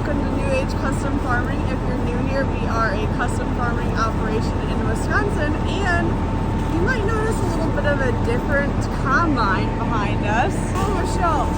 welcome to New Age Custom Farming. If you're new here, we are a custom farming operation in Wisconsin, and you might notice a little bit of a different combine behind us. Oh, Michelle,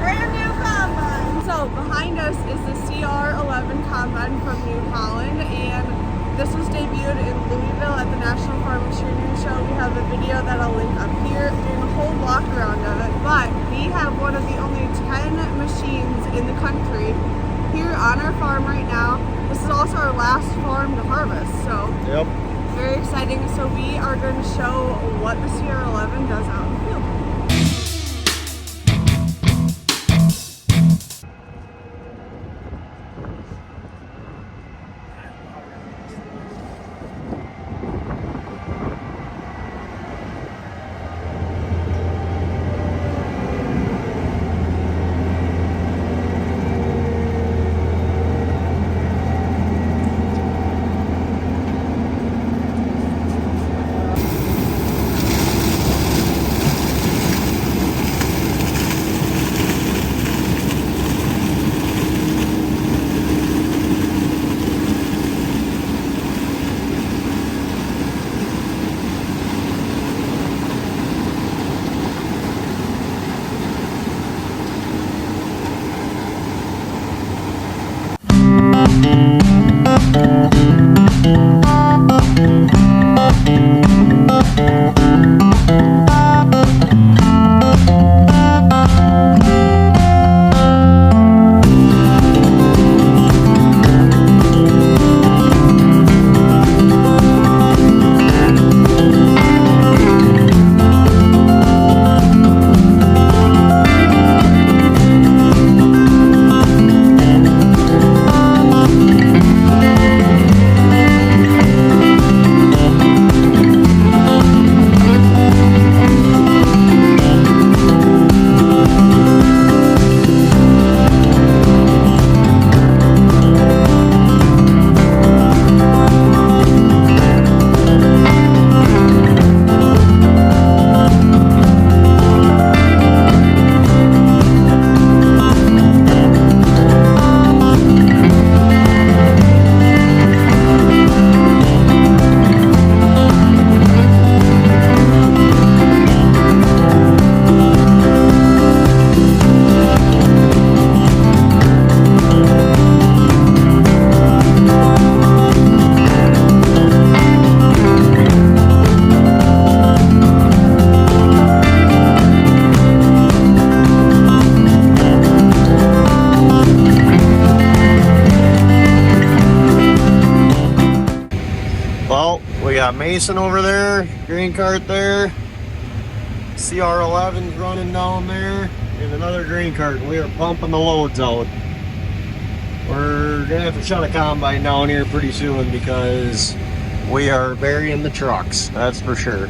brand new combine. So behind us is the CR11 combine from New Holland, and this was debuted in Louisville at the National Farm Machinery Show. We have a video that I'll link up here doing a whole walk around of it, but we have one of the only 10 machines in the country here on our farm right now. This is also our last farm to harvest, so yep, very exciting. So we are going to show what the CR11 does out in the field. we got Mason over there, green cart there, CR11's running down there, and another green cart. We are pumping the loads out. We're gonna have to shut a combine down here pretty soon because we are burying the trucks, that's for sure.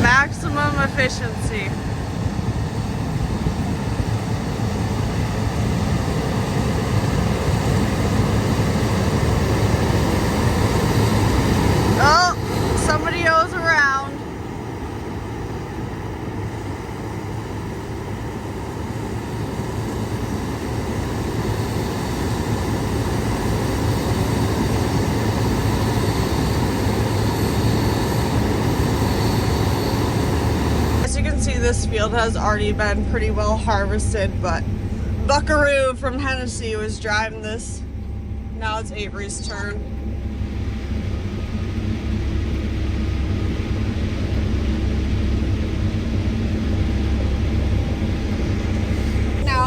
Maximum efficiency. Oh, somebody goes around. As you can see, this field has already been pretty well harvested, but Buckaroo from Tennessee was driving this. Now it's Avery's turn.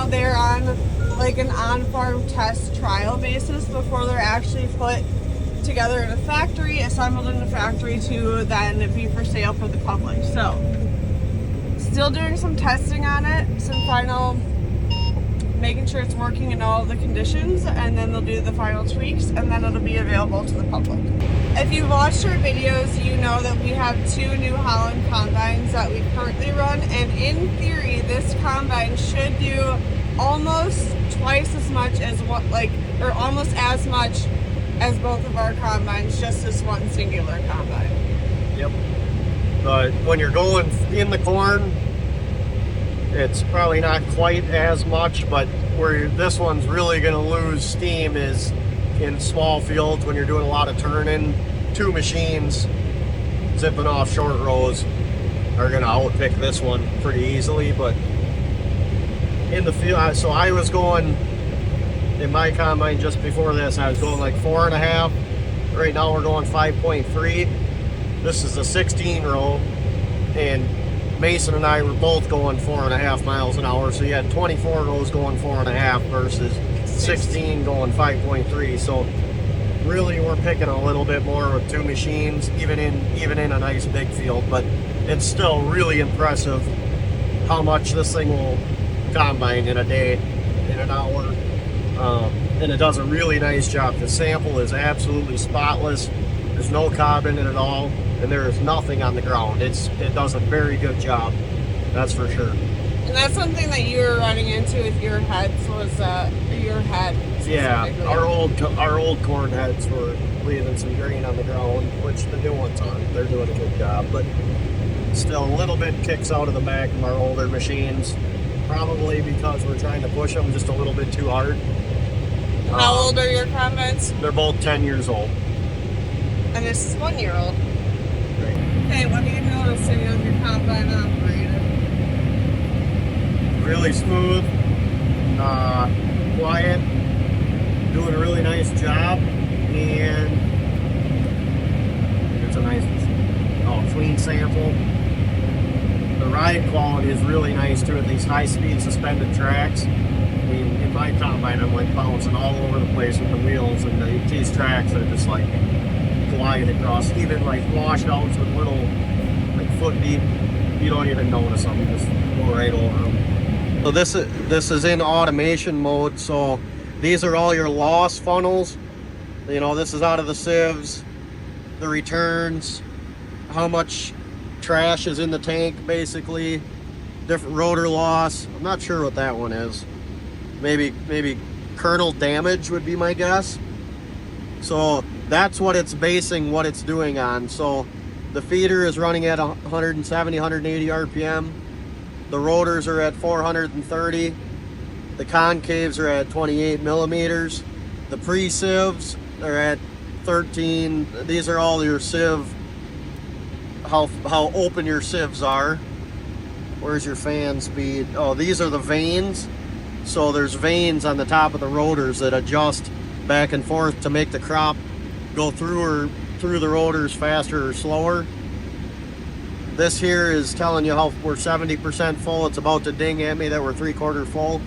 They're on like an on-farm test trial basis before they're actually put together in a factory, assembled in a factory to then be for sale for the public. So still doing some testing on it, some final, making sure it's working in all of the conditions, and then they'll do the final tweaks, and then it'll be available to the public. If you've watched our videos, you know that we have 2 New Holland combines that we currently run, and in theory this combine should do almost twice as much as what, or almost as much as both of our combines, just this one singular combine. Yep. But when you're going in the corn, It's probably not quite as much, but where this one's really going to lose steam is in small fields when you're doing a lot of turning. Two machines zipping off short rows are going to outpick this one pretty easily. But in the field, so I was going in my combine just before this, I was going like 4.5. Right now we're going 5.3. This is a 16 row, and Mason and I were both going 4.5 miles an hour. So you had 24 rows going 4.5 versus 16 going 5.3. So really we're picking a little bit more with two machines, even in a nice big field. But it's still really impressive how much this thing will combine in a day, in an hour. And it does a really nice job. The sample is absolutely spotless. There's no carbon in it at all, and there is nothing on the ground. It does a very good job, that's for sure. And that's something that you were running into with your heads, was your head. Yeah, our old corn heads were leaving some grain on the ground, which the new ones aren't. They're doing a good job, but still a little bit kicks out of the back of our older machines, probably because we're trying to push them just a little bit too hard. How old are your combines? They're both 10 years old. And this is 1 year old. Right. Okay, what are you noticing on your combine operator? Really smooth, quiet, doing a really nice job, and it's a nice, clean sample. The ride quality is really nice too at these high-speed suspended tracks. I mean, in my combine, I'm like bouncing all over the place with the wheels, and these tracks are just like gliding across, even like washouts with little, like foot deep. You don't even notice them; you just go right over them. So this is in automation mode. So these are all your loss funnels. You know, this is out of the sieves, the returns, how much trash is in the tank, basically, different rotor loss. I'm not sure what that one is. Maybe kernel damage would be my guess. So that's what it's basing what it's doing on. So the feeder is running at 170, 180 RPM. The rotors are at 430. The concaves are at 28 millimeters. The pre-sieves are at 13. These are all your sieve, how open your sieves are. Where's your fan speed? Oh, these are the vanes. So there's vanes on the top of the rotors that adjust back and forth to make the crop go through the rotors faster or slower. This here is telling you how we're 70% full. It's about to ding at me that we're 3/4 full.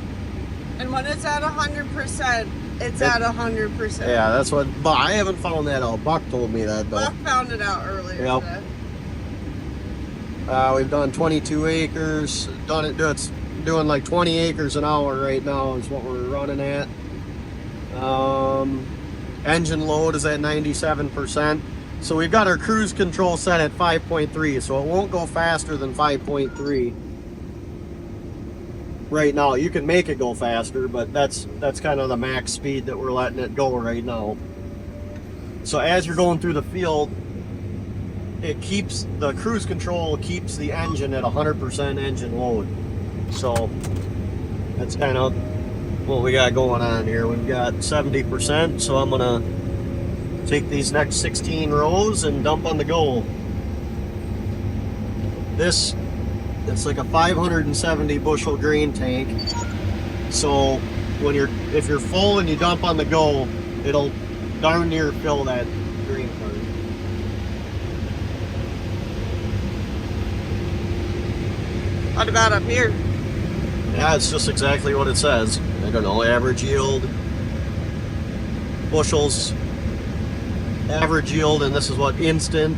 And when it's at 100%, it's at 100%. Yeah, that's what. But I haven't found that out. Buck told me that though. Buck found it out earlier today. We've done 22 acres. It's doing like 20 acres an hour right now is what we're running at. Engine load is at 97%. So we've got our cruise control set at 5.3, so it won't go faster than 5.3 right now. You can make it go faster, but that's kind of the max speed that we're letting it go right now. So as you're going through the field, the cruise control keeps the engine at 100% engine load. So that's kind of what we got going on here. We've got 70%, so I'm gonna take these next 16 rows and dump on the goal. It's like a 570 bushel grain tank. So if you're full and you dump on the goal, it'll darn near fill that grain cart. What about up here? Yeah, it's just exactly what it says. I don't know, average yield, bushels, average yield, and this is what instant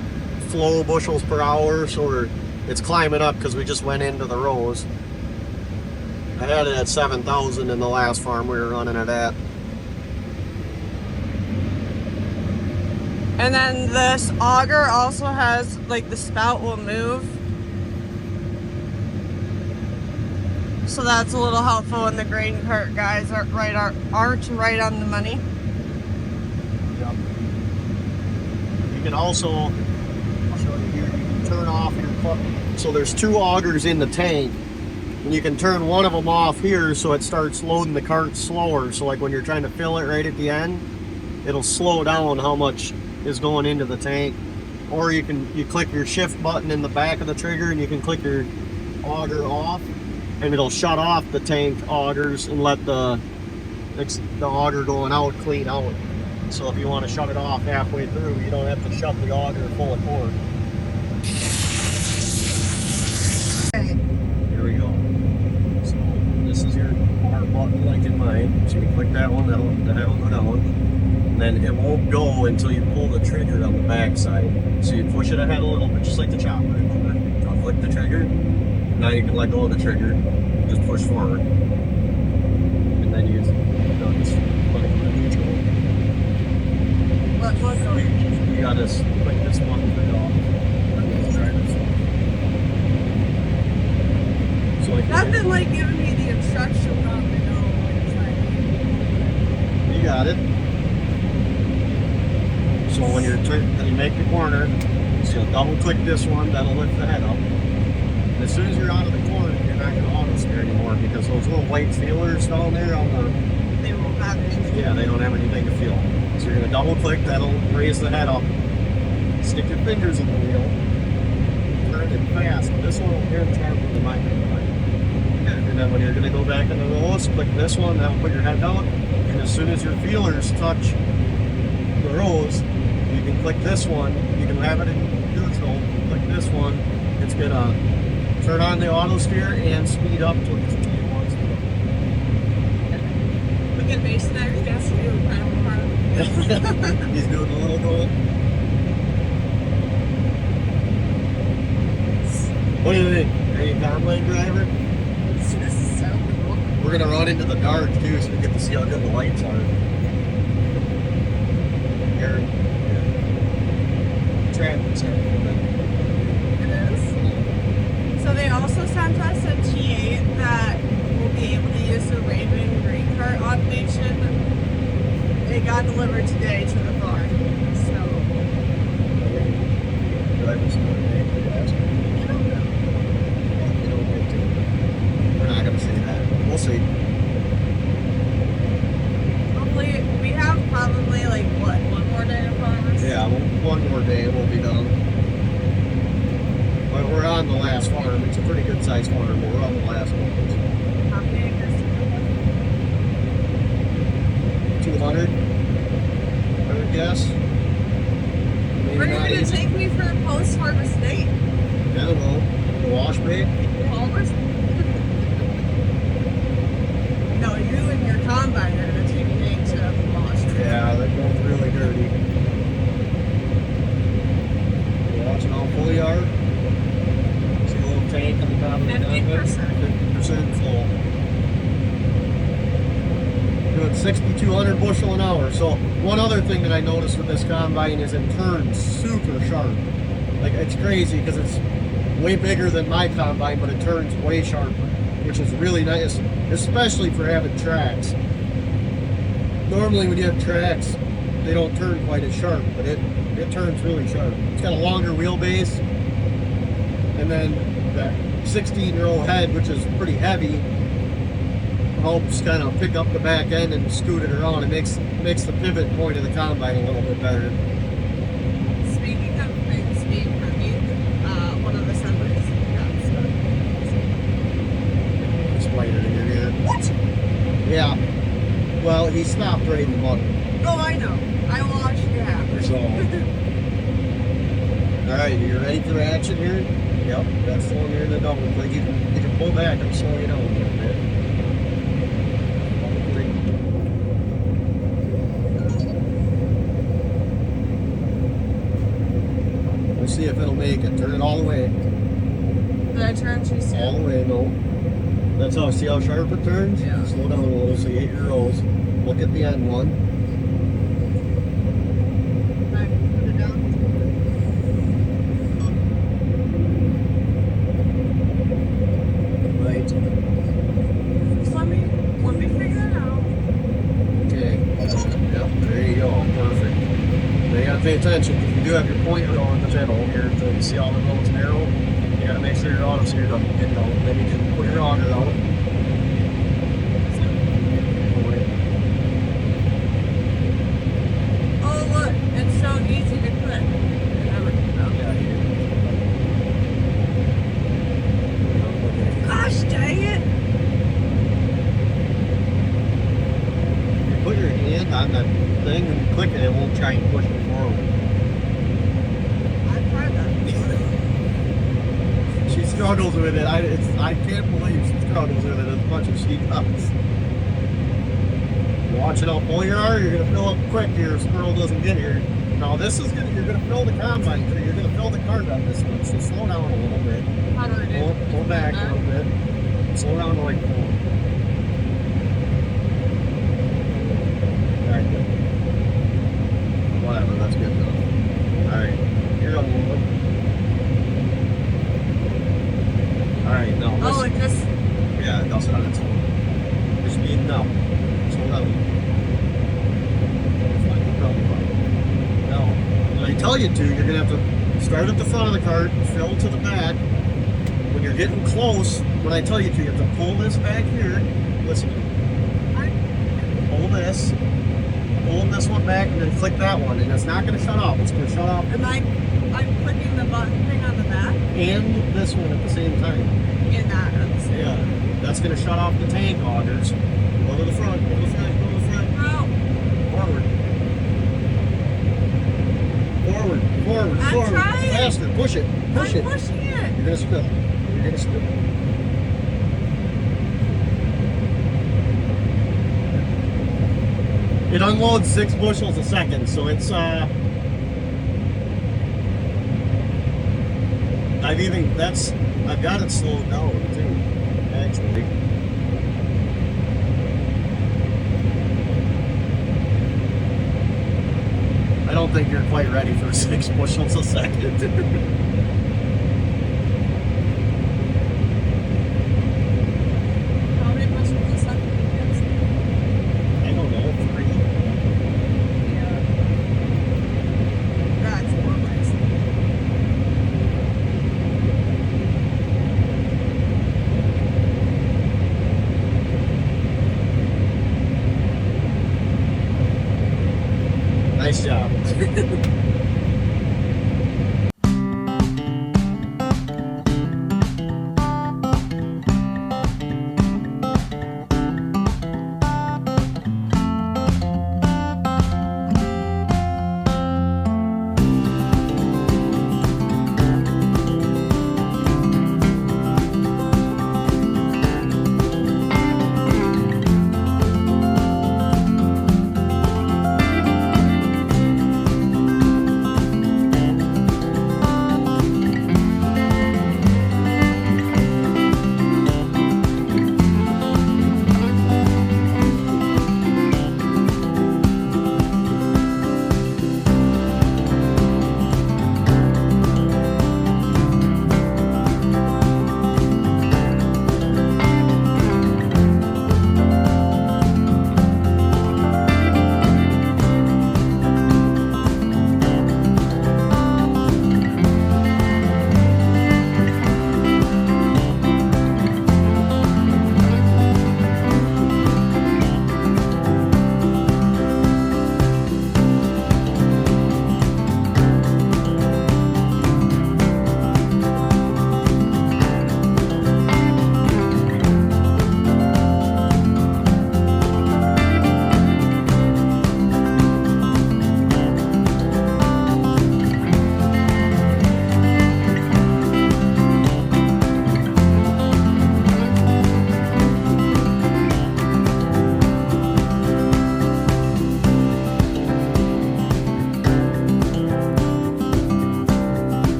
flow bushels per hour. So it's climbing up because we just went into the rows. I had it at 7,000 in the last farm we were running it at. And then this auger also has, like, the spout will move. So that's a little helpful when the grain cart guys aren't right on the money. Yep. You can also, I'll show you here, you can turn off your pump. So there's two augers in the tank. And you can turn one of them off here so it starts loading the cart slower. So like when you're trying to fill it right at the end, it'll slow down how much is going into the tank. Or you click your shift button in the back of the trigger and you can click your auger off and it'll shut off the tank augers and let the auger going out clean out. So if you want to shut it off halfway through, you don't have to shut the auger full of cord. Here we go. So this is your power button like in mine. So you click that one, that'll go down. And then it won't go until you pull the trigger on the back side. So you push it ahead a little bit, just like the chopper. I'll click the trigger. Now you can let go of the trigger. Just push forward. And then you just neutral. What? You gotta click this one to turn it off. Let's try this one. So like Nothing like giving me the instructions on the know what it's like. you got it. So when you make the corner, so you'll double click this one, that'll lift the head up. And as soon as you're out of the corner, you're not gonna auto steer anymore because those little white feelers down there on the They won't have anything. yeah, they don't have anything to feel. So you're gonna double click, that'll raise the head up. Stick your fingers in the wheel. Turn it fast. This one will turn sharper than mine. And then when you're gonna go back in the lowest, click this one, that'll put your head down. And as soon as your feelers touch the rows, you can click this one. You can have it in neutral. Click this one. It's gonna turn on the auto steer and speed up to the speed it wants to go. We can base that against you. He's doing a little goal. What do you think? Are you a combine driver? So cool. We're gonna run into the dark too, so we get to see how good the lights are. Here, traffic's happening. It is. So they also sent us a T8 that will be able to use the Raven grain cart automation. It got delivered today to the farm. So Drivers know their name, you ask them. I don't know. You don't get to. We're not gonna say that. We'll see. Hopefully we have probably like what, one more day of farmers? Yeah, one more day and we'll be done. But we're on the last farm. It's a pretty good sized farm, but we're on the last one. How many acres? 200, I would guess. Maybe Where are not you gonna easy. take me for a post-harvest date? I don't know. The wash bay? Palmer's? No, you and your combine are gonna take me to the wash. Yeah, they're both really dirty. You're watching all full yard. See a little tank on the top of the 50%. 50% full. Doing 6,200 bushel an hour. So one other thing that I noticed with this combine is it turns super sharp. Like it's crazy because it's way bigger than my combine, but it turns way sharper, which is really nice, especially for having tracks. Normally when you have tracks, they don't turn quite as sharp, but it turns really sharp. It's got a longer wheelbase, and then that 16-row head, which is pretty heavy, helps kind of pick up the back end and scoot it around. It makes the pivot point of the combine a little bit better. Speaking of things being heavy, one of the assemblies got stuck. Explain it in your ear. What? Yeah. Well, he stopped right in the button. Oh, I know. I watched it happen. So, all right, you ready for action here? Yep, that's the one here in the double click. You can pull back and slow it down a little bit. Let's see if it'll make it. Turn it all the way. Did I turn too soon? All the way, no. That's how, see how sharp it turns? Yeah. Slow down a little so you hit your rows. Look at the end one. Can I put it down? Right. Just let me figure it out. Okay. Yep, there you go. Perfect. Now you gotta pay attention because you do have your pointer on the middle here. So you see all the roads narrow. You gotta make sure your auto so you're done getting out. Then you can put your auger out. Oh look, it's so easy to click. Gosh dang it! You put your hand on the thing and click it, it won't try and push it forward. I tried that. She struggles with it. I can't believe she struggles with it as much as she does. Watch it out, pull your R, you're gonna fill up quick here, squirrel doesn't get here. Now this is gonna, you're gonna fill the combine, you're gonna fill the cart on this one, so slow down a little bit. How do I do? Pull back a little bit. Slow down to like 4. Alright, good. Whatever, that's good enough. Alright, you're unloaded. Alright, now this. Oh, it just. Yeah, it does it on its own. Just being numb. Slow down. Now, when I tell you to, you're going to have to start at the front of the cart, fill to the back. When you're getting close, when I tell you to, you have to pull this back here. Listen. Pull this. Pull this one back and then click that one. And it's not going to shut off. It's going to shut off. Am I'm clicking the button thing on the back? And this one at the same time. In that. Yeah. That's going to shut off the tank augers. Go to the front. Go to the front. Go to the front. No. Forward. Forward. Forward. I'm Forward. trying. Faster. Push it. Push I'm it. pushing it. You're gonna spill. You're gonna spill. It unloads 6 bushels a second, so it's I've got it slowed down too, actually. I don't think you're quite ready for 6 bushels a second. How many bushels a second? I don't know, 3. Yeah. That's more nice. Nice job.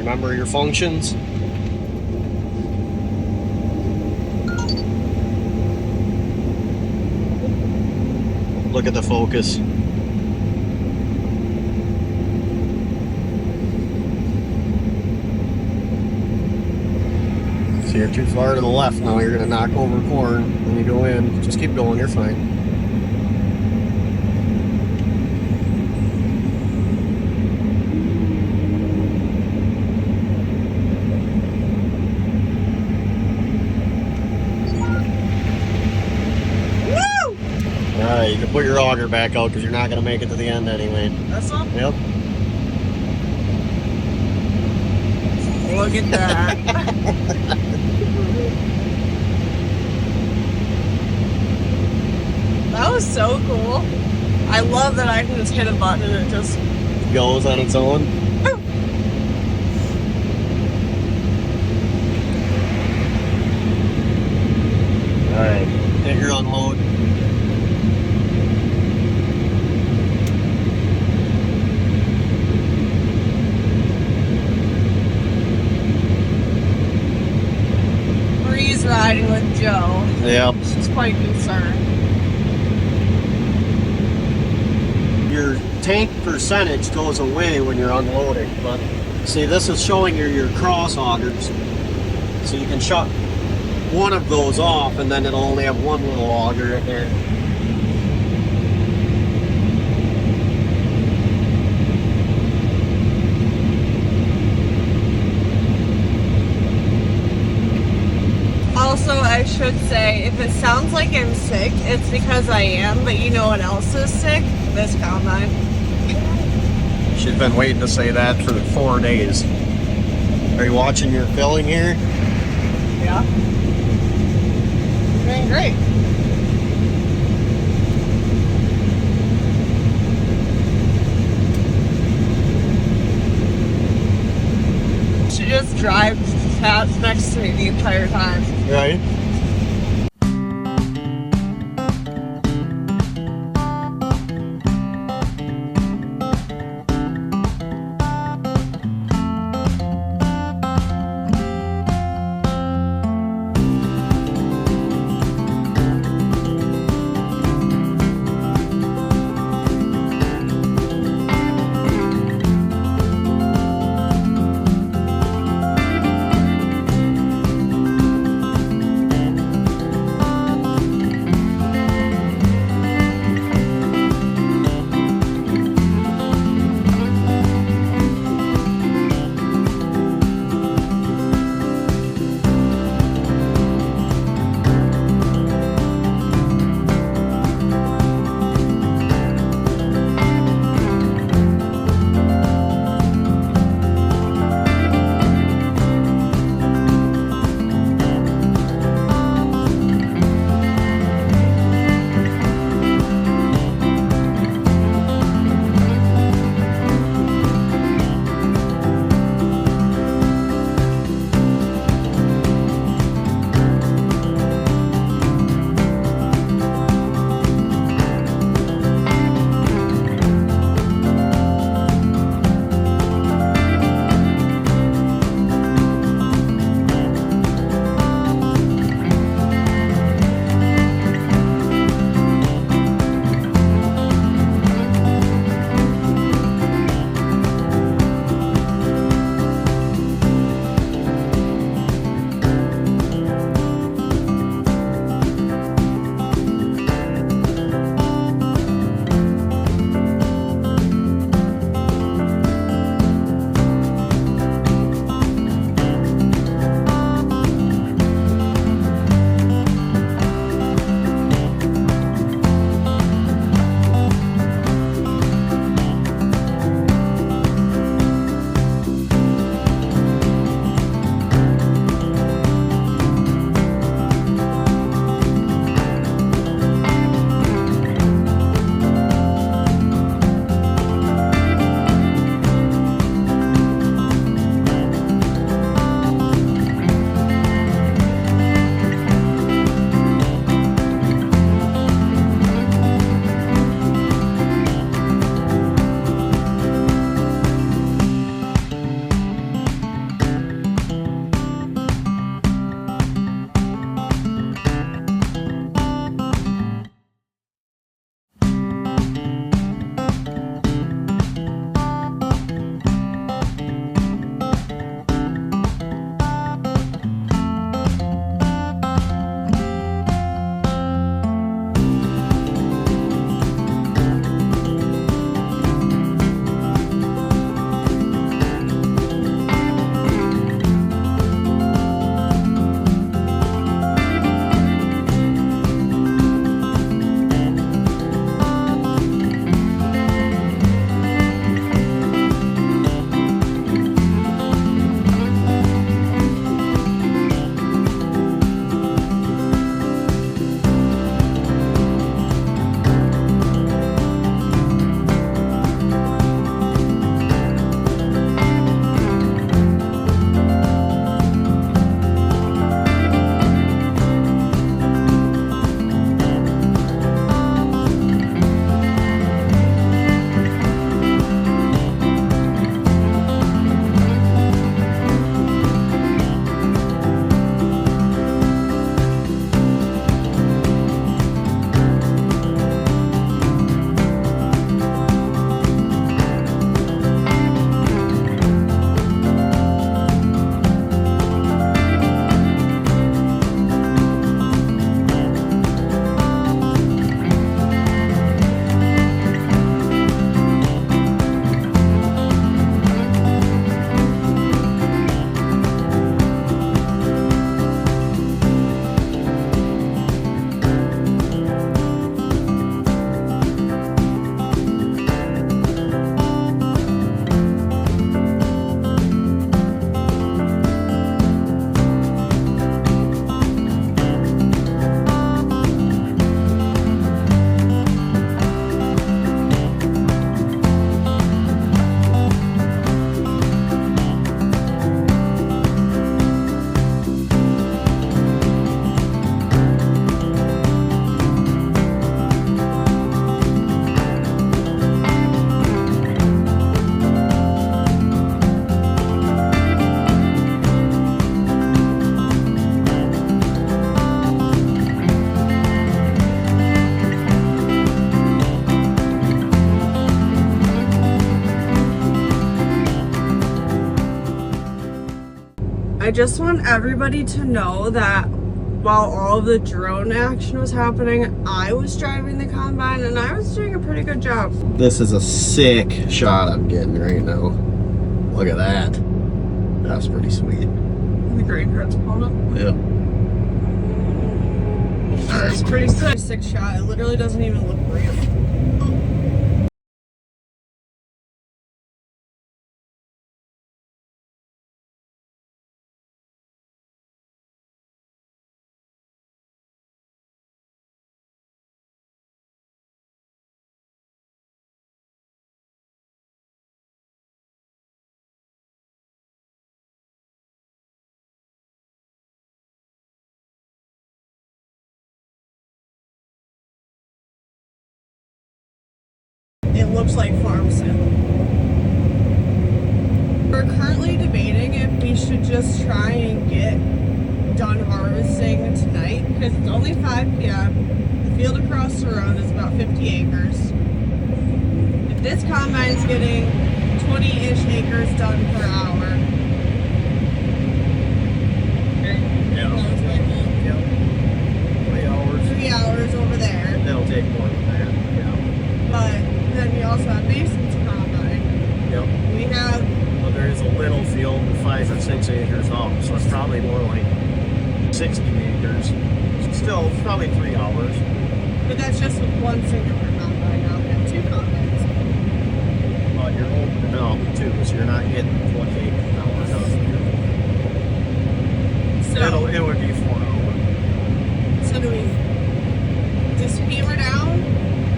Remember your functions. Look at the focus. So you're too far to the left now. You're going to knock over corn when you go in. Just keep going. You're fine. Alright, you can put your auger back out because you're not going to make it to the end anyway. This one? Yep. Look at that. That was so cool. I love that I can just hit a button and it just Goes on its own. Alright, hit your unload. Breeze riding with Joe. Yep. She's quite concerned. Your tank percentage goes away when you're unloading, but see, this is showing you your cross augers, so you can shut one of those off and then it'll only have one little auger in there. Also, I should say, if it sounds like I'm sick, it's because I am, but you know what else is sick? This combine. She's been waiting to say that for 4 days. Are you watching your filling here? Yeah. Doing great. She just drives past next to me the entire time. Right. I just want everybody to know that while all the drone action was happening, I was driving the combine and I was doing a pretty good job. This is a sick shot I'm getting right now. Look at that. That's pretty sweet. The grain cart's pulling up. Yeah. It's pretty sick shot. It literally doesn't even look real. It looks like farm sale. We're currently debating if we should just try and get done harvesting tonight because it's only 5 p.m. The field across the road is about 50 acres. If this combine's getting 20-ish acres done per hour. Yeah. 3 hours. 3 hours over there. That'll take more than that. Yeah. But then we also have Mason's combine. Yep. We have... Well, there is a little field 5 or 6 acres long, so it's probably more like 60 acres. Still, it's probably 3 hours. But that's just with one singular combine. Now we have 2 combines. But you're opening up too, so you're not getting 20 acres an hour done. So It would be 4 hours. So do we just hammer down,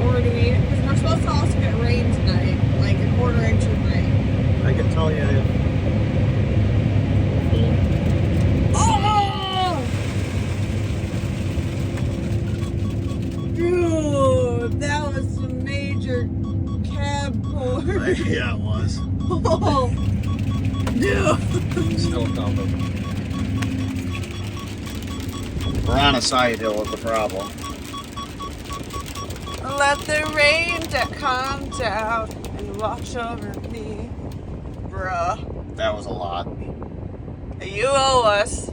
or do we? Because we're supposed to also get rain tonight, like a quarter inch of rain. I can tell you. Oh! Dude, that was some major cab cord. Yeah, it was. Oh, dude. Still coming. We're on a side hill is the problem. Let the rain calm down and wash over me, bruh. That was a lot. You owe us.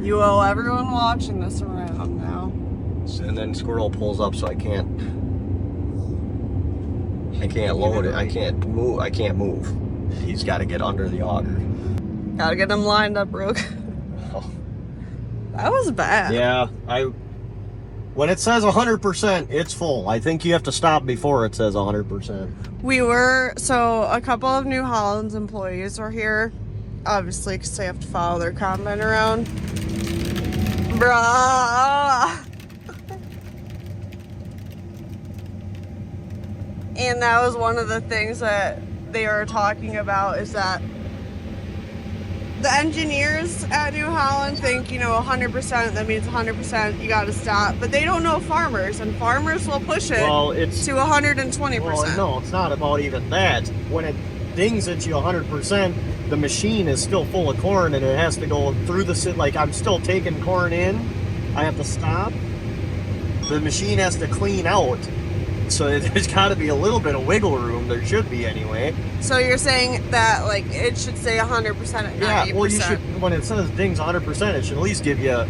You owe everyone watching this around now. And then squirrel pulls up, so I can't load it. I can't move. He's got to get under the auger. Gotta get them lined up, Brooke. Oh. That was bad. Yeah, when it says 100%, it's full. I think you have to stop before it says 100%. So a couple of New Holland's employees were here, obviously, because they have to follow their combine around. Bruh. And that was one of the things that they were talking about, is that the engineers at New Holland think, 100%, that means 100%, you gotta stop. But they don't know farmers, and farmers will push it to 120%. Well, no, it's not about even that. When it dings at you 100%, the machine is still full of corn, and it has to go through like I'm still taking corn in. I have to stop. The machine has to clean out. So there's got to be a little bit of wiggle room. There should be anyway. So you're saying that it should say 100% at 90%. Yeah, well, you should, when it says dings 100%, it should at least give you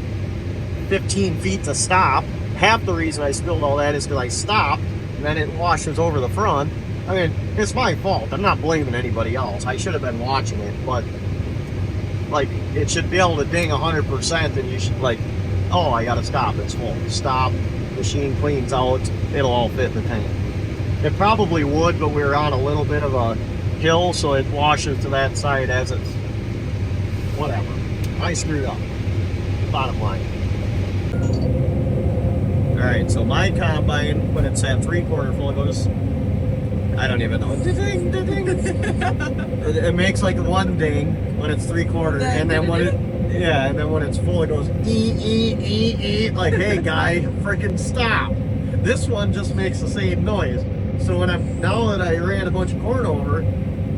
15 feet to stop. Half the reason I spilled all that is because I stopped, and then it washes over the front. I mean, it's my fault. I'm not blaming anybody else. I should have been watching it, but it should be able to ding 100%, and you should oh, I gotta stop. It's full. Stop. Machine cleans out. It'll all fit in the tank. It probably would, but we're on a little bit of a hill, so it washes to that side as it's whatever. I screwed up. Bottom line. All right, so my combine, when it's at 3/4 full, it goes. I don't even know. Ding, ding, ding. It makes one ding when it's 3/4, and then when it's full, it goes ee. Like, hey guy, freaking stop. This one just makes the same noise. So now that I ran a bunch of corn over,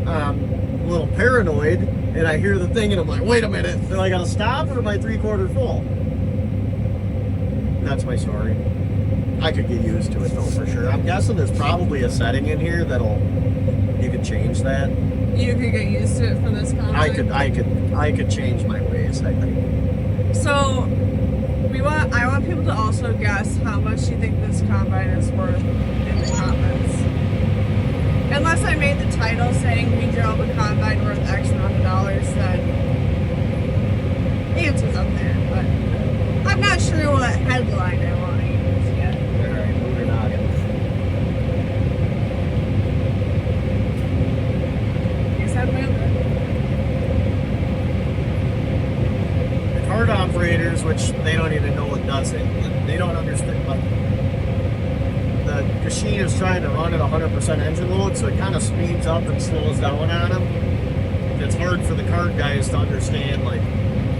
I'm a little paranoid, and I hear the thing, and I'm like, wait a minute, do I gotta stop, or am I 3/4 full? That's my story. I could get used to it though, for sure. I'm guessing there's probably a setting in here you can change that. You could get used to it for this combine. I could change my ways, I think. So I want people to also guess how much you think this combine is worth in the comments. Unless I made the title saying we drove a combine worth X amount of dollars, then the answer's up there. But I'm not sure what headline I want to use yet. Alright, moving on. Use headline. The cart operators, which they don't even know what does it. They don't understand, but the machine is trying to run at 100% engine load, so it kind of speeds up and slows down on them. It's hard for the cart guys to understand like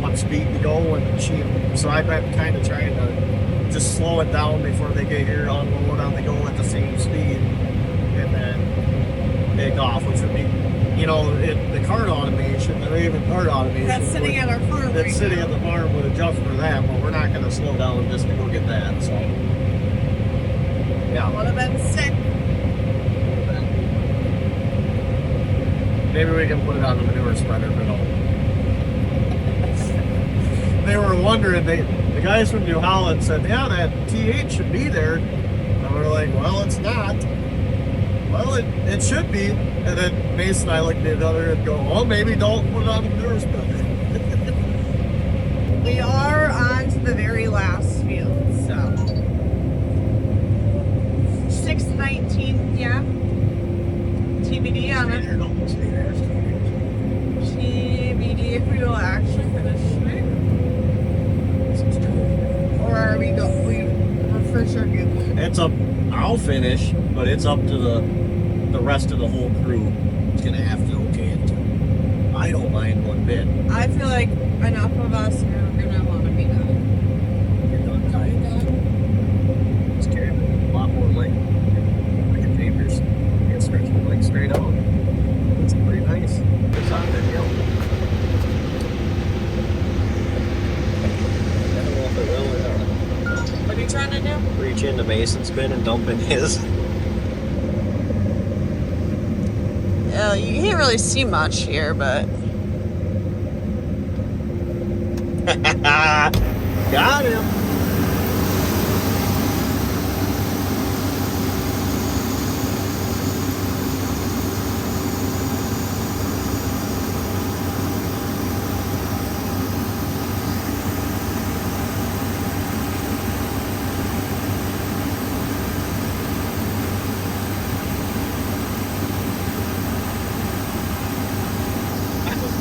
what speed to go when the machine. So I've been kind of trying to just slow it down before they get here, unload on the go at the same speed, and then take off, which would be, you know, the cart automation, the Raven cart automation. That's sitting at our farm. That's sitting at the farm would adjust for that, but we're not going to slow down just to go get that. So. Yeah. Would have been sick. Maybe we can put it on the manure spreader, but no. They were wondering, the guys from New Holland said, yeah, that T8 should be there. And we're like, well, it's not. Well, it should be. And then Mason and I looked at the other and go, well, maybe don't put it on the manure spreader. We are on to the very last field, so. 6:19, yeah. TBD on it. TBD if we will actually finish it. Or are we we're for sure good. It's up, I'll finish, but it's up to the rest of the whole crew. It's gonna have to okay it too. I don't mind one bit. I feel like enough of us are gonna want to be done. You're done, Ty. It's carrying a lot more weight. Like a papers. It's stretching like straight out. It's pretty nice. It's on video. I don't know if it will or not. What are you trying to do? Reach into Mason's bin and dump in his. Yeah, you can't really see much here, but. Got him.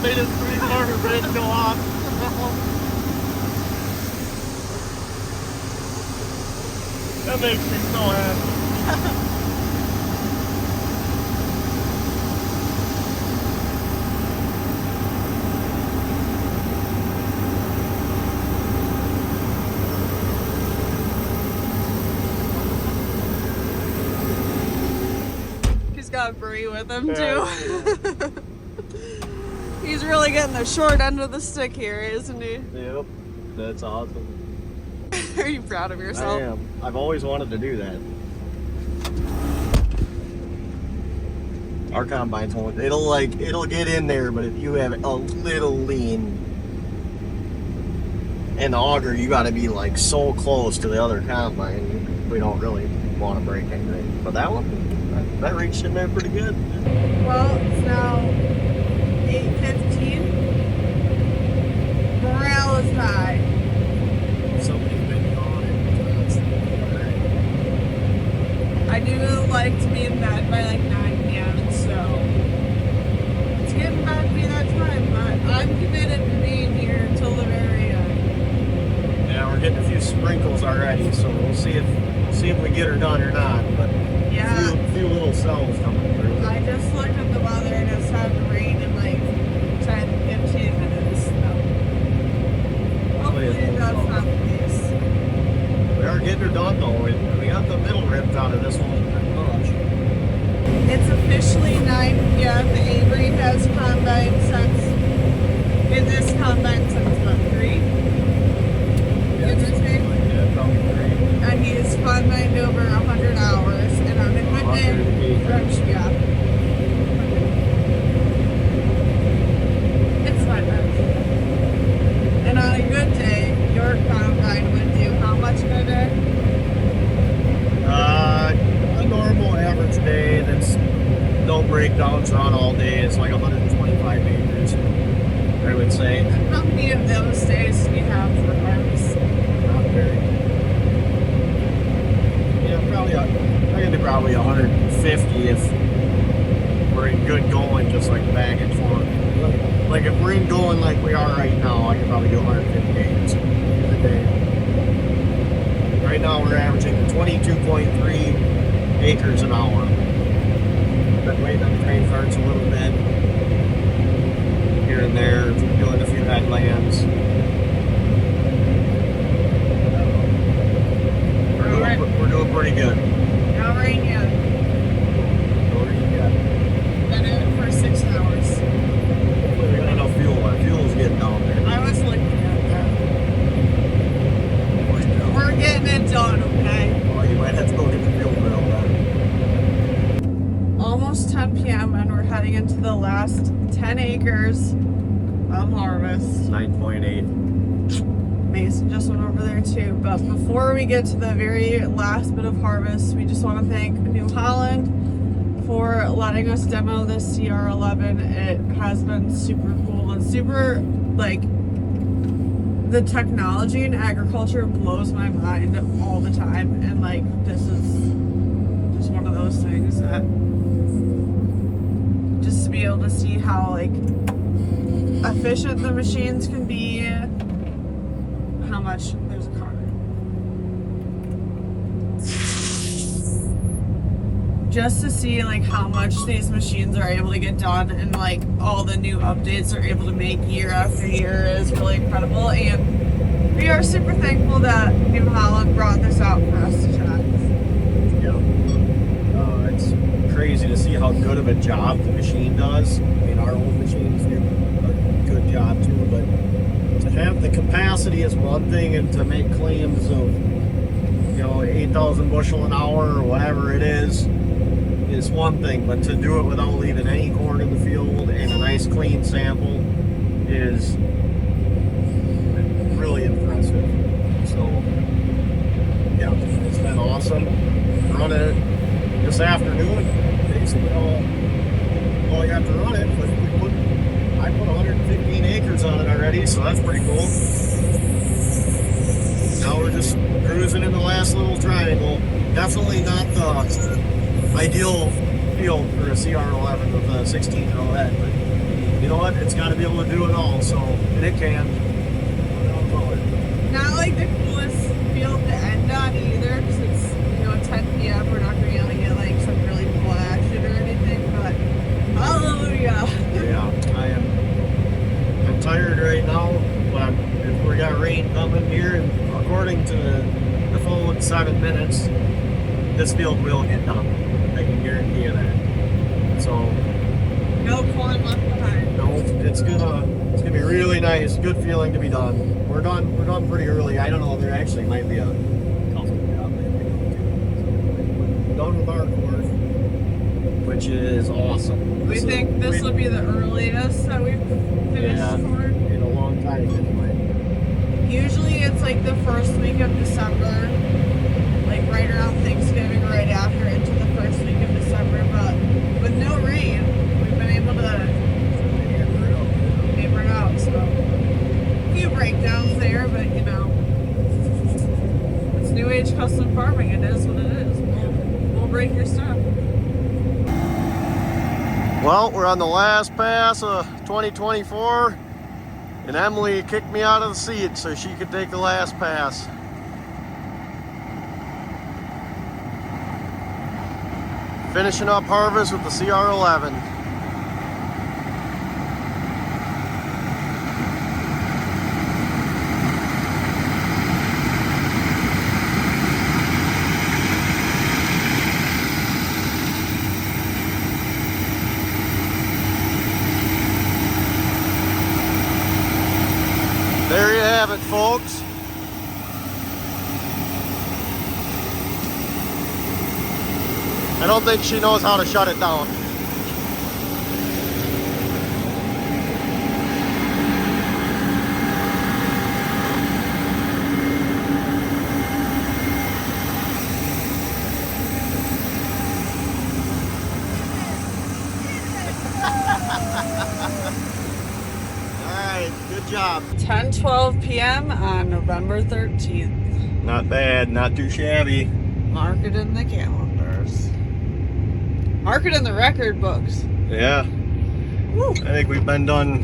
Made it 3 corner bridge go off. That makes me so happy. He's got Bree with him too. Yeah. He's really getting the short end of the stick here, isn't he? Yep, that's awesome. Are you proud of yourself? I am. I've always wanted to do that. Our combine's one. It'll get in there, but if you have a little lean and the auger, you got to be like so close to the other combine. We don't really want to break anything. But that one, that reached in there pretty good. Well, it's now 8:15. Morale is high. Somebody's been on it. I do like to be in bed by like 9 p.m. So it's getting back to be that time. But I'm committed to being here until the very end. Yeah, we're getting a few sprinkles already, so we'll see if we get her done or not. But Yeah. a few little cells coming through. I just looked at the weather and it's had to rain in like 10, 15 minutes. So hopefully that's not the case. We are getting her done though. We got the middle ripped out of this one pretty much. It's officially 9 p.m. Avery has combined since, in this combine since about 3. Give or take. Yeah, probably 3. And he's combined over 100 hours. And on a good day, yeah. big dogs run all day. It's like 125 acres, I would say. How many of those days do we have for harvest? Not very. Yeah, probably, I'm going to do probably 150 if we're in good going, just like back and forth. Like if we're in going like we are right now, I could probably do 150 acres a day. Right now we're averaging 22.3 acres an hour. Been waiting on the grain carts a little bit here and there, doing a few headlands. We're doing pretty good. Not rain yet. No rain yet. Been in it for 6 hours. Hopefully we got enough fuel. Our fuel's getting down there. I was looking at that. We're getting it done, okay? Well, you might have to go get the fuel bill then. Almost 10 p.m. and we're heading into the last 10 acres of harvest. 9.8. Mason just went over there too. But before we get to the very last bit of harvest, we just want to thank New Holland for letting us demo this CR11. It has been super cool and super, like, the technology in agriculture blows my mind all the time. And, like, this is just one of those things that just to be able to see how, like, efficient the machines can be. How much there's a car. Just to see like how much these machines are able to get done and like all the new updates they're able to make year after year is really incredible, and we are super thankful that New Holland brought this out for us to try. Yeah. It's crazy to see how good of a job the machine does. I mean, our old machines do a good job too, but to have the capacity is one thing, and to make claims of, 8,000 bushel an hour or whatever it is one thing, but to do it without leaving any corn in the field and a nice clean sample is really impressive. So, yeah, it's been awesome. Running it this afternoon, basically all I got to run it, but I put 115 acres on it already, so that's pretty cool. Now we're just cruising in the last little triangle. Definitely not the ideal field for a CR11 with a 16-year-old head, but you know what? It's got to be able to do it all, so, and it can. Not like the coolest field to end on either, because it's 10 p.m. We're not going to be able to get like some really cool action or anything, but hallelujah. Yeah, I'm tired right now, but if we got rain coming here, and according to the phone, 7 minutes, this field will get done. I can guarantee you that. So no corn left behind. no, it's gonna be really nice. Good feeling to be done. We're done pretty early. I don't know. There actually might be a couple job done with our course, which is awesome. We think this will be the earliest that we've finished corn in a long time anyway. Usually it's like the first week of December, like right around Thanksgiving, right after into the first week of December. But with no rain, we've been able to hammer it out. So a few breakdowns there, but it's new age custom farming. It is what it is. We'll break your stuff. Well, we're on the last pass of 2024, and Emily kicked me out of the seat so she could take the last pass. Finishing up harvest with the CR11. There you have it, folks. I don't think she knows how to shut it down. Alright, good job. 10:12 p.m. on November 13th. Not bad, not too shabby. Mark it in the calendars. Mark it in the record books. Yeah. Woo. I think we've been done.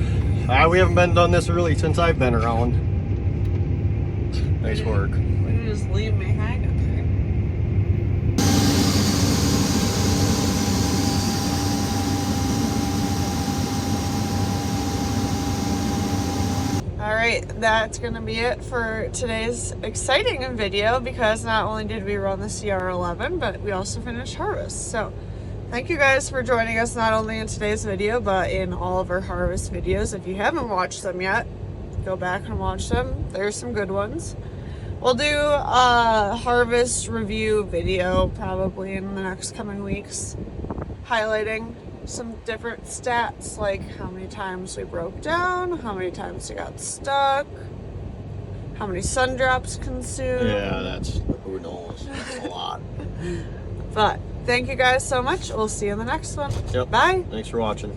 We haven't been done this early since I've been around. Nice work. Why did you just leave me hanging there? Alright, that's going to be it for today's exciting video, because not only did we run the CR11, but we also finished harvest. So thank you guys for joining us, not only in today's video, but in all of our harvest videos. If you haven't watched them yet, go back and watch them. There's some good ones. We'll do a harvest review video probably in the next coming weeks, highlighting some different stats, like how many times we broke down, how many times we got stuck, how many sun drops consumed. Yeah, that's, who knows, that's a lot. But thank you guys so much. We'll see you in the next one. Yep. Bye. Thanks for watching.